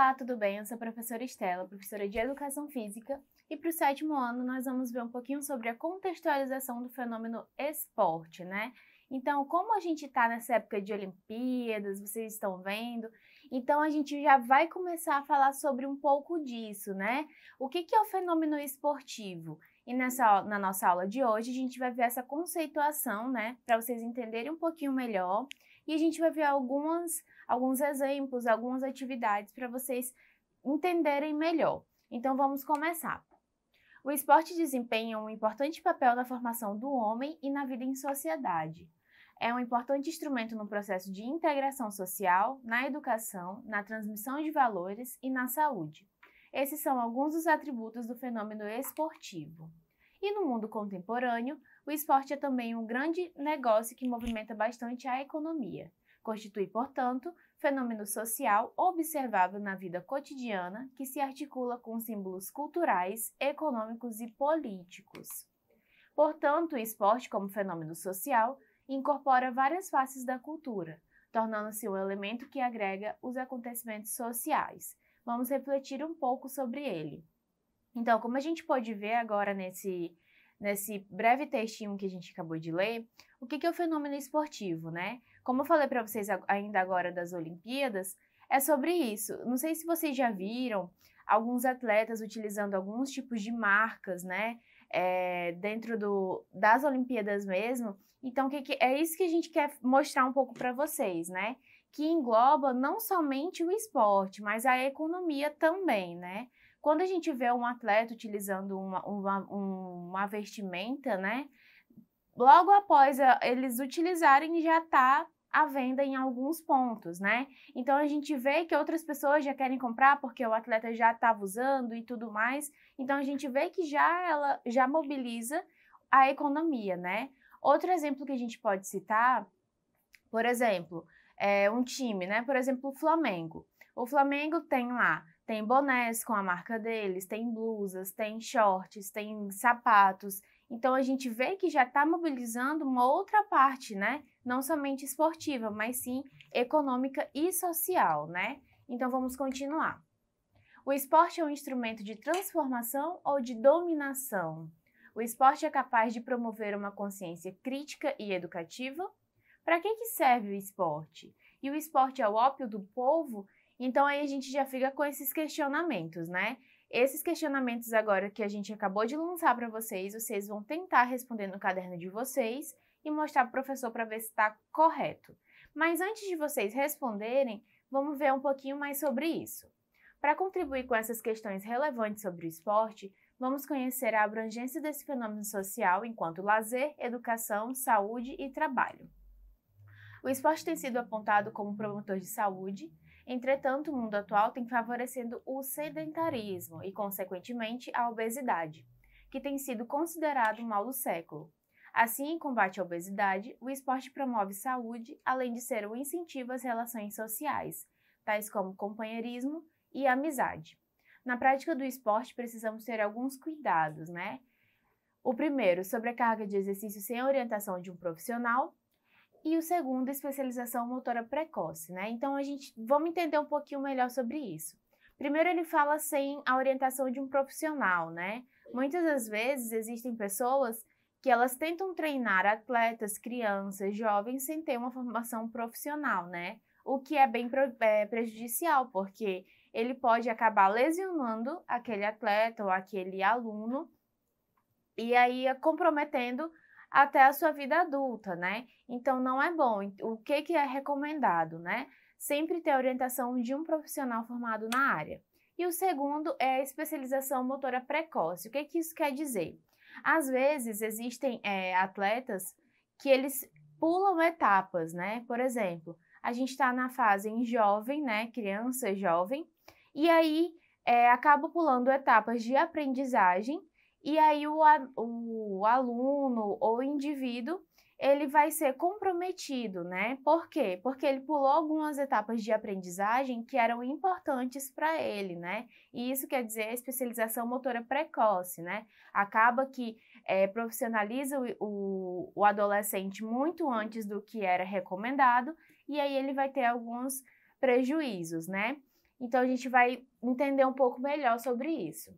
Olá, tudo bem? Eu sou a professora Estela, professora de Educação Física, e para o 7º ano nós vamos ver um pouquinho sobre a contextualização do fenômeno esporte, né? Então, como a gente está nessa época de Olimpíadas, vocês estão vendo, então a gente já vai começar a falar sobre um pouco disso, né? O que é o fenômeno esportivo? E na nossa aula de hoje a gente vai ver essa conceituação, né? Para vocês entenderem um pouquinho melhor, e a gente vai ver alguns exemplos, algumas atividades para vocês entenderem melhor. Então vamos começar. O esporte desempenha um importante papel na formação do homem e na vida em sociedade. É um importante instrumento no processo de integração social, na educação, na transmissão de valores e na saúde. Esses são alguns dos atributos do fenômeno esportivo. E no mundo contemporâneo, o esporte é também um grande negócio que movimenta bastante a economia. Constitui, portanto, fenômeno social observável na vida cotidiana que se articula com símbolos culturais, econômicos e políticos. Portanto, o esporte, como fenômeno social, incorpora várias faces da cultura, tornando-se um elemento que agrega os acontecimentos sociais. Vamos refletir um pouco sobre ele. Então, como a gente pode ver agora nesse breve textinho que a gente acabou de ler, o que é o fenômeno esportivo, né? Como eu falei para vocês ainda agora das Olimpíadas, é sobre isso. Não sei se vocês já viram alguns atletas utilizando alguns tipos de marcas, né? Dentro das Olimpíadas mesmo. Então, é isso que a gente quer mostrar um pouco para vocês, né? Que engloba não somente o esporte, mas a economia também, né? Quando a gente vê um atleta utilizando uma vestimenta, né? Logo após eles utilizarem, já está à venda em alguns pontos, né? Então, a gente vê que outras pessoas já querem comprar porque o atleta já estava usando e tudo mais. Então, a gente vê que ela já mobiliza a economia, né? Outro exemplo que a gente pode citar, por exemplo, um time, né? Por exemplo, o Flamengo. O Flamengo tem bonés com a marca deles, tem blusas, tem shorts, tem sapatos. Então, a gente vê que já está mobilizando uma outra parte, né? Não somente esportiva, mas sim econômica e social, né? Então, vamos continuar. O esporte é um instrumento de transformação ou de dominação? O esporte é capaz de promover uma consciência crítica e educativa? Para que serve o esporte? E o esporte é o ópio do povo? Então, aí a gente já fica com esses questionamentos, né? Esses questionamentos agora que a gente acabou de lançar para vocês vão tentar responder no caderno de vocês e mostrar para o professor para ver se está correto. Mas antes de vocês responderem, vamos ver um pouquinho mais sobre isso. Para contribuir com essas questões relevantes sobre o esporte, vamos conhecer a abrangência desse fenômeno social enquanto lazer, educação, saúde e trabalho. O esporte tem sido apontado como promotor de saúde. Entretanto, o mundo atual tem favorecido o sedentarismo e, consequentemente, a obesidade, que tem sido considerado o mal do século. Assim, em combate à obesidade, o esporte promove saúde, além de ser um incentivo às relações sociais, tais como companheirismo e amizade. Na prática do esporte, precisamos ter alguns cuidados, né? O primeiro, sobrecarga de exercício sem a orientação de um profissional. E o segundo, especialização motora precoce, né? Então, vamos entender um pouquinho melhor sobre isso. Primeiro, ele fala sem a orientação de um profissional, né? Muitas das vezes, existem pessoas que elas tentam treinar atletas, crianças, jovens, sem ter uma formação profissional, né? O que é bem prejudicial, porque ele pode acabar lesionando aquele atleta ou aquele aluno e aí comprometendo até a sua vida adulta, né? Então, não é bom. O que é recomendado, né? Sempre ter a orientação de um profissional formado na área. E o segundo é a especialização motora precoce. O que isso quer dizer? Às vezes, existem atletas que eles pulam etapas, né? Por exemplo, a gente está na fase em jovem, né? Criança jovem, e aí acaba pulando etapas de aprendizagem. E aí o aluno ou o indivíduo, ele vai ser comprometido, né? Por quê? Porque ele pulou algumas etapas de aprendizagem que eram importantes para ele, né? E isso quer dizer a especialização motora precoce, né? Acaba que profissionaliza o adolescente muito antes do que era recomendado, e aí ele vai ter alguns prejuízos, né? Então, a gente vai entender um pouco melhor sobre isso.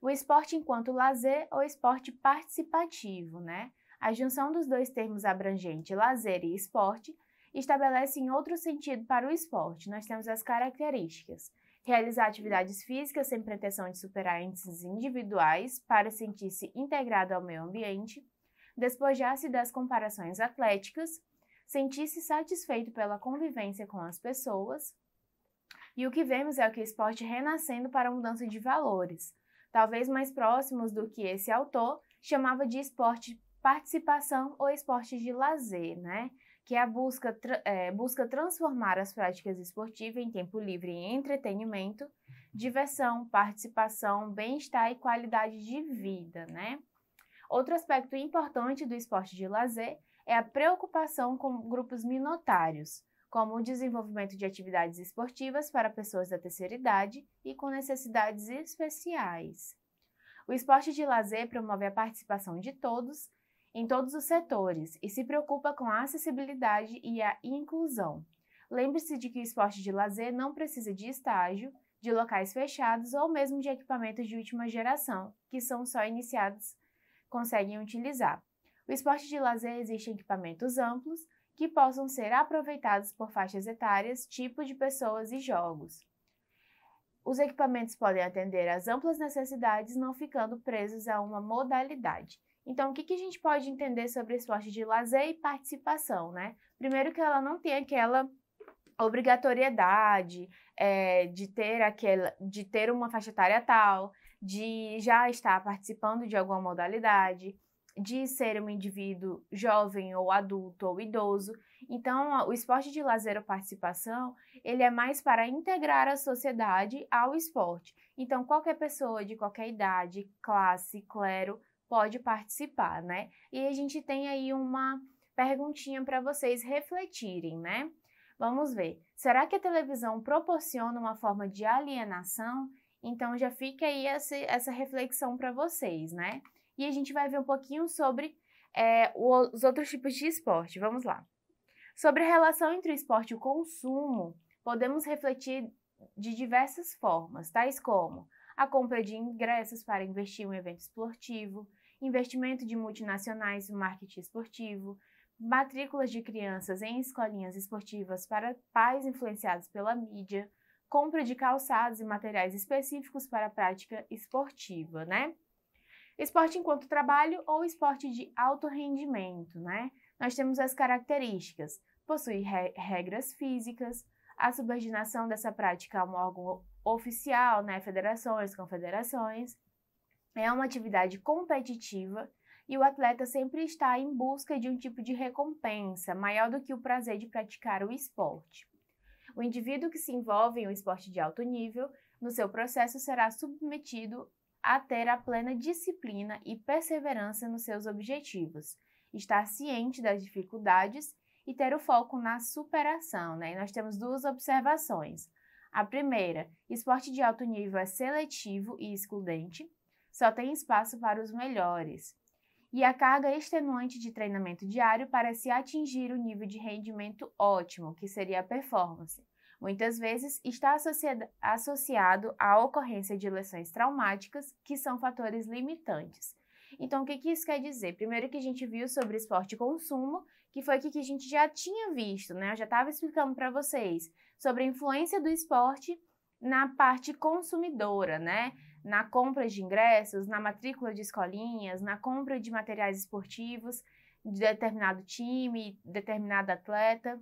O esporte enquanto lazer ou esporte participativo, né? A junção dos dois termos abrangente lazer e esporte estabelece em outro sentido para o esporte. Nós temos as características: realizar atividades físicas sem pretensão de superar índices individuais para sentir-se integrado ao meio ambiente, despojar-se das comparações atléticas, sentir-se satisfeito pela convivência com as pessoas. E o que vemos é que o esporte renascendo para a mudança de valores, talvez mais próximos do que esse autor chamava de esporte participação ou esporte de lazer, né? Que é a busca transformar as práticas esportivas em tempo livre em entretenimento, diversão, participação, bem-estar e qualidade de vida, né? Outro aspecto importante do esporte de lazer é a preocupação com grupos minoritários, como o desenvolvimento de atividades esportivas para pessoas da terceira idade e com necessidades especiais. O esporte de lazer promove a participação de todos em todos os setores e se preocupa com a acessibilidade e a inclusão. Lembre-se de que o esporte de lazer não precisa de estágio, de locais fechados ou mesmo de equipamentos de última geração, que são só iniciados conseguem utilizar. O esporte de lazer existe em equipamentos amplos que possam ser aproveitados por faixas etárias, tipos de pessoas e jogos. Os equipamentos podem atender às amplas necessidades, não ficando presos a uma modalidade. Então, o que a gente pode entender sobre esporte de lazer e participação, né? Primeiro que ela não tem aquela obrigatoriedade de ter uma faixa etária tal, de já estar participando de alguma modalidade, de ser um indivíduo jovem ou adulto ou idoso. Então, o esporte de lazer ou participação, ele é mais para integrar a sociedade ao esporte. Então, qualquer pessoa de qualquer idade, classe, clero, pode participar, né? E a gente tem aí uma perguntinha para vocês refletirem, né? Vamos ver. Será que a televisão proporciona uma forma de alienação? Então, já fica aí essa reflexão para vocês, né? E a gente vai ver um pouquinho sobre os outros tipos de esporte. Vamos lá. Sobre a relação entre o esporte e o consumo, podemos refletir de diversas formas, tais como a compra de ingressos para investir em um evento esportivo, investimento de multinacionais no marketing esportivo, matrículas de crianças em escolinhas esportivas para pais influenciados pela mídia, compra de calçados e materiais específicos para a prática esportiva, né? Esporte enquanto trabalho ou esporte de alto rendimento, né? Nós temos as características: possui regras físicas, a subordinação dessa prática a um órgão oficial, né? Federações, confederações, é uma atividade competitiva e o atleta sempre está em busca de um tipo de recompensa maior do que o prazer de praticar o esporte. O indivíduo que se envolve em um esporte de alto nível, no seu processo será submetido a ter a plena disciplina e perseverança nos seus objetivos, estar ciente das dificuldades e ter o foco na superação, né? E nós temos duas observações. A primeira, esporte de alto nível é seletivo e excludente, só tem espaço para os melhores. E a carga extenuante de treinamento diário para se atingir o nível de rendimento ótimo, que seria a performance. Muitas vezes está associado à ocorrência de lesões traumáticas, que são fatores limitantes. Então, o que isso quer dizer? Primeiro que a gente viu sobre esporte e consumo, que foi o que a gente já tinha visto, né? Eu já estava explicando para vocês sobre a influência do esporte na parte consumidora, né? Na compra de ingressos, na matrícula de escolinhas, na compra de materiais esportivos de determinado time, determinado atleta.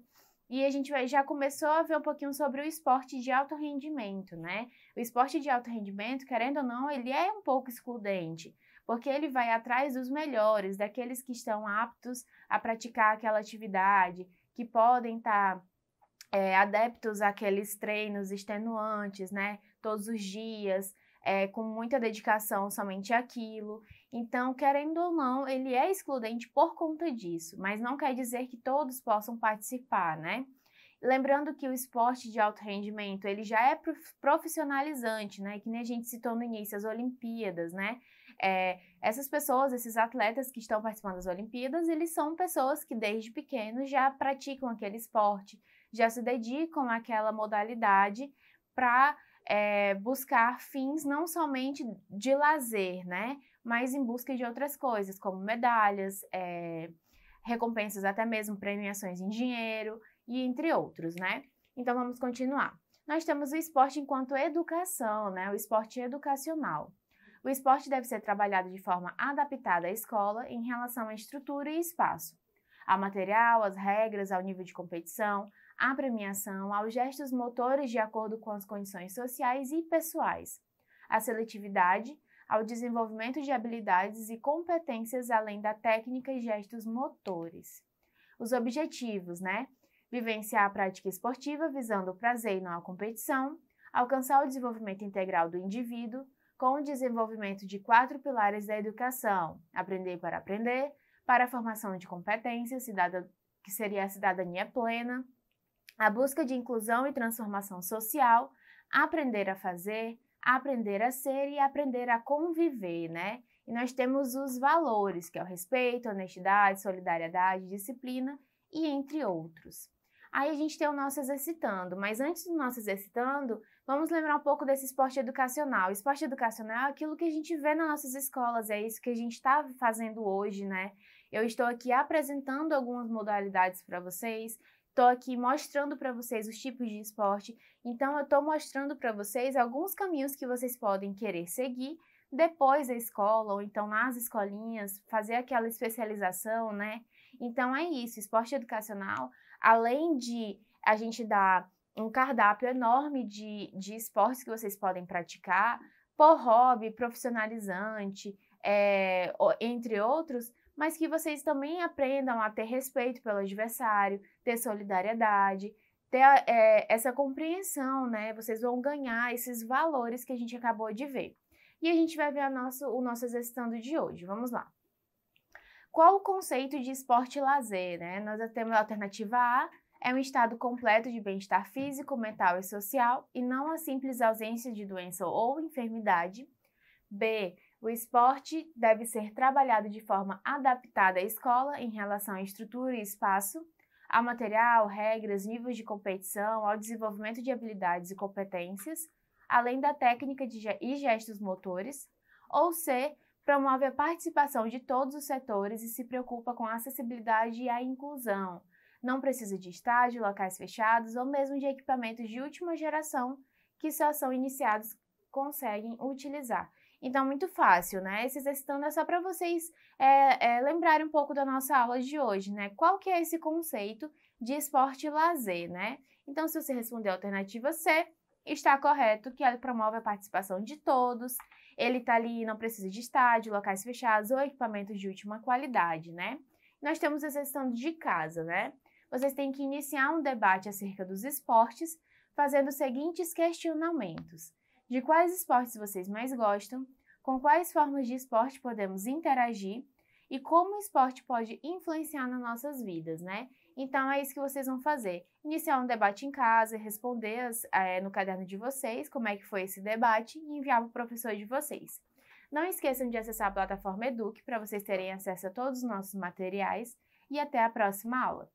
E a gente já começou a ver um pouquinho sobre o esporte de alto rendimento, né? O esporte de alto rendimento, querendo ou não, ele é um pouco excludente, porque ele vai atrás dos melhores, daqueles que estão aptos a praticar aquela atividade, que podem estar adeptos àqueles treinos extenuantes, né? Todos os dias, com muita dedicação somente àquilo. Então, querendo ou não, ele é excludente por conta disso, mas não quer dizer que todos possam participar, né? Lembrando que o esporte de alto rendimento, ele já é profissionalizante, né? Que nem a gente citou no início, as Olimpíadas, né? Essas pessoas, esses atletas que estão participando das Olimpíadas, eles são pessoas que desde pequenos já praticam aquele esporte, já se dedicam àquela modalidade para buscar fins não somente de lazer, né? Mas em busca de outras coisas, como medalhas, recompensas, até mesmo premiações em dinheiro e entre outros, né? Então vamos continuar. Nós temos o esporte enquanto educação, né? O esporte educacional. O esporte deve ser trabalhado de forma adaptada à escola em relação à estrutura e espaço, ao material, às regras, ao nível de competição, à premiação, aos gestos motores de acordo com as condições sociais e pessoais, à seletividade, ao desenvolvimento de habilidades e competências além da técnica e gestos motores. Os objetivos, né? Vivenciar a prática esportiva visando o prazer e não a competição, alcançar o desenvolvimento integral do indivíduo, com o desenvolvimento de 4 pilares da educação: aprender, para a formação de competências, que seria a cidadania plena, a busca de inclusão e transformação social, aprender a fazer, aprender a ser e aprender a conviver, né? E nós temos os valores, que é o respeito, honestidade, solidariedade, disciplina e entre outros. Aí a gente tem o nosso exercitando, mas antes do nosso exercitando, vamos lembrar um pouco desse esporte educacional. O esporte educacional é aquilo que a gente vê nas nossas escolas, é isso que a gente está fazendo hoje, né? Eu estou aqui apresentando algumas modalidades para vocês, estou aqui mostrando para vocês os tipos de esporte, então eu estou mostrando para vocês alguns caminhos que vocês podem querer seguir depois da escola, ou então nas escolinhas, fazer aquela especialização, né? Então é isso, esporte educacional, além de a gente dar um cardápio enorme de esportes que vocês podem praticar, por hobby, profissionalizante, entre outros, mas que vocês também aprendam a ter respeito pelo adversário, ter solidariedade, ter essa compreensão, né? Vocês vão ganhar esses valores que a gente acabou de ver. E a gente vai ver o nosso exercitando de hoje. Vamos lá. Qual o conceito de esporte e lazer, né? Nós temos a alternativa A, é um estado completo de bem-estar físico, mental e social, e não a simples ausência de doença ou enfermidade. B, o esporte deve ser trabalhado de forma adaptada à escola em relação à estrutura e espaço, ao material, regras, níveis de competição, ao desenvolvimento de habilidades e competências, além da técnica e gestos motores. Ou C, promove a participação de todos os setores e se preocupa com a acessibilidade e a inclusão. Não precisa de estádio, locais fechados ou mesmo de equipamentos de última geração que só são iniciados conseguem utilizar. Então, muito fácil, né? Esse exercitando é só para vocês lembrarem um pouco da nossa aula de hoje, né? Qual que é esse conceito de esporte e lazer, né? Então, se você responder a alternativa C, está correto que ele promove a participação de todos, ele está ali, não precisa de estádio, locais fechados ou equipamentos de última qualidade, né? Nós temos exercitando de casa, né? Vocês têm que iniciar um debate acerca dos esportes, fazendo os seguintes questionamentos. De quais esportes vocês mais gostam? Com quais formas de esporte podemos interagir? E como o esporte pode influenciar nas nossas vidas, né? Então, é isso que vocês vão fazer. Iniciar um debate em casa, responder no caderno de vocês como é que foi esse debate e enviar para o professor de vocês. Não esqueçam de acessar a plataforma Eduque para vocês terem acesso a todos os nossos materiais e até a próxima aula.